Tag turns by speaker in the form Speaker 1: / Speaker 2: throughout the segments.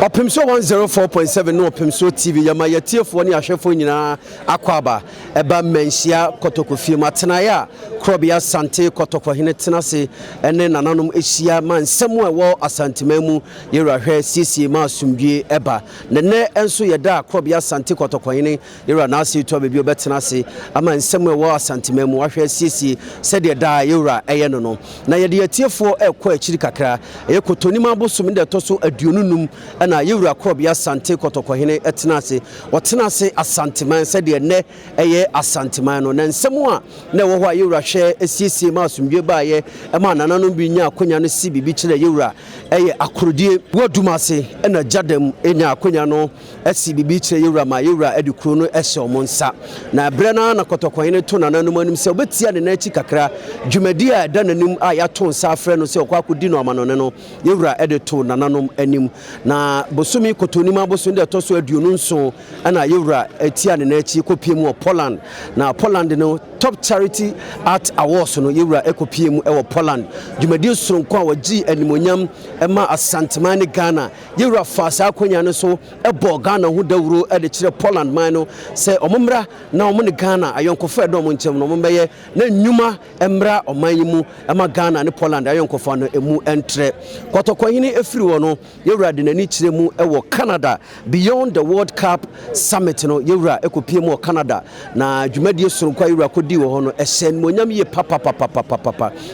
Speaker 1: Opemsuo 104.7 no Opemsuo TV yama yetiefo ne ahwefo nyina akwaba eba menhia kotokofie matena ya krobia sante kotokwa hene tenase ene nananom ehia mansem ewo Asanteman mu yerahwe siesie ma asumdwe eba nene enso yeda krobia sante kotokwa hene yera na ase to bebi obetenase ama nsem ewo Asanteman mu ahwe siesie sede da yera eye no na yede yetiefo ekwa akiri kakra ekotonim abosom de toso aduonunum na yewura krobia sante kotokwa hene etenase wotenase Asanteman sede ne eye Asanteman no na nsemu a na wo ho yewura hwe esiesie ma asumdwe baaye ema nananom bi nya akonya no si bibi kire yewura eye akorodie wodumase na jadam enya akonya no esi bibi kire yewura ma yewura edukuro no ehye omonsa na brena na kotokwa hene to nananom anim se obetia ne na chi kakra dwumadi a da nanim a ya to nsa afre no se okwa akodi no amanone no yewura edeto nananom anim na bosomi kotonima boso nde toso aduonu nso ana yewura etia ne na chi kopiem wo Poland na Poland no top charity art awards no yewura ekopiem ewo Poland dwumadi soronko a wagi animonyam ema Asanteman Ghana yewura fasa akonya no so ebo Ghana ho dawuro ede kire Poland man no se omomra na omo ne Ghana ayonkofo edo omo nchem no omombeye na nnwuma emra omanyimu ema Ghana ne Poland ayonkofo no emu entre kotokwa hini efiri wo no yewura de nani kire mu ewo Canada beyond the World Cup summit no yewura ekopiem wo Canada na dwumadi soronko yewura kodi wo ho no ehyen monyam ye papa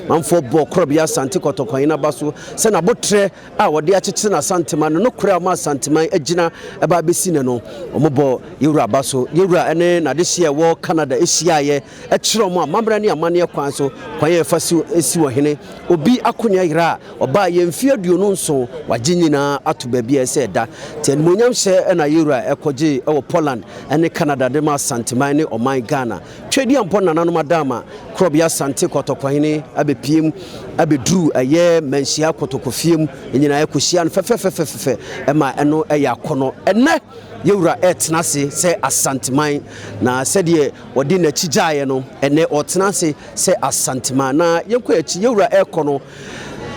Speaker 1: manfo bo krobia sante kotokwa hina baso se na botre a wode akyekyere na Asanteman no kura ma Asanteman agina eba besi ne no omobo yewura baso yewura ene na de hye wo Canada ehyiaye ekire mo amamra ne amane kwan so kwan ye fasi esi wo hene obi akonya yira oba ye mfie aduonu nso waginyina ato babia ese da ten monyam hye na yewura ekoje ewo Poland ene Canada de ma Asanteman ne oman Ghana twedi ampo nananom adama krobia sante kotokwa hene abepiem abedru aye manhia kotokofiem nyina ekohia no fefefefefe ema eno eya akono ene yewura etenase se Asanteman na sede wodi na chijaye no ene otenase se Asanteman na yenko echi yewura ekono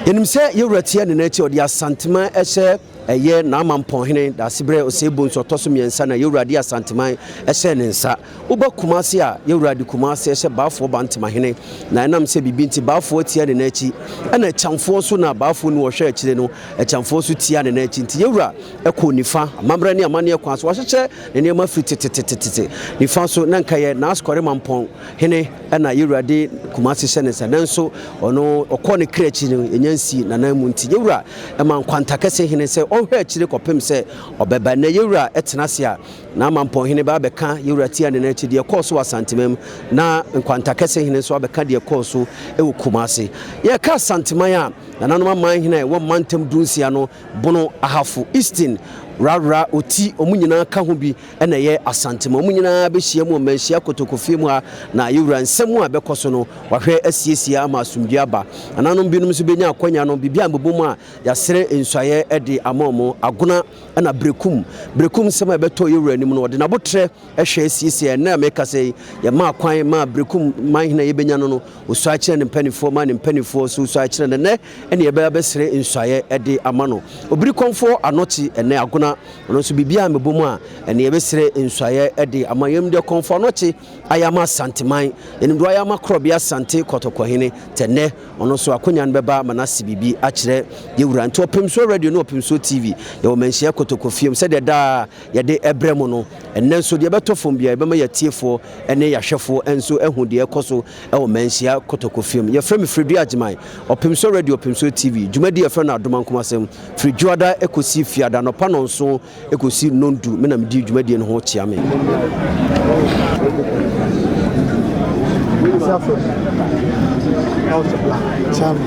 Speaker 1: yenim se yewura tie ne na echi odi Asanteman ehye eye na amampon hene da sibre osebo nso toso miensa na yewura di Asanteman ehye ne nsa uba kumase a yewura di kumase ehye baafo bantema hene na enam se bibi nti baafo tie ne na echi na chamfo so na baafo ni wo hwe akire no chamfo so tie ne na echi nti yewura ekonifa amamra ne amane kwa so wahyeche ne ne ma fitititititi nifa so na nkaye na askore mampon hene na yewura di kumase hye ne nsa nanso ono okọ ne krechi no enyansi na namu nti yewura ema nkwanta kese hene se ohwe akire kopem se obeba na yewura etenase a na mampon hene ba beka yewura tie ne na echi de course wa Asanteman na nkwanta kese hene so abeka de course ewo kumase ye ka Asanteman a nananom man hene wo mantem dunsia no bono ahafo Eastern rara oti omunyina ka ho bi na ye Asanteman omunyina be hia mu manhia kotokofie mu ha na yewura nsem a bekoso no wahwe asiesie ama asumdua ba nananom binum so benya akonya no bibia mbobom a yasere ensuaye ede amomo aguna na brekum sema beto yewura nim no de nabotre ehwe asiesie na meka sei ye ma kwan ma brekum man hina ye benya no osu akire ne mpanifo ma ne mpanifo so osu akire ne ene ye be besere ensuaye ede amano obiri konfo anochi ene aguna ono so bibia mbobom a ene ye besere ensuaye ede amayem de konfo anochi ayama Asanteman enim do ayama krobia sante kotokwa hene tene ono so akonya no beba manase bibi akire yewura nti Opemsuo radio no Opemsuo TV ye wo manhia kotokofiem se de da ye de ebremu no enne so de betofom bia bema yatiefo ene yahwefo enso ehu de ekoso e wo manhia kotokofiem ye frem Fridu Ajiman Opemsuo radio Opemsuo TV dwumadi ye frem na adomankomasem frijuada ekosi fiada no pa no nso ekosi nondu me na medi dwumadi no ho chia me Cham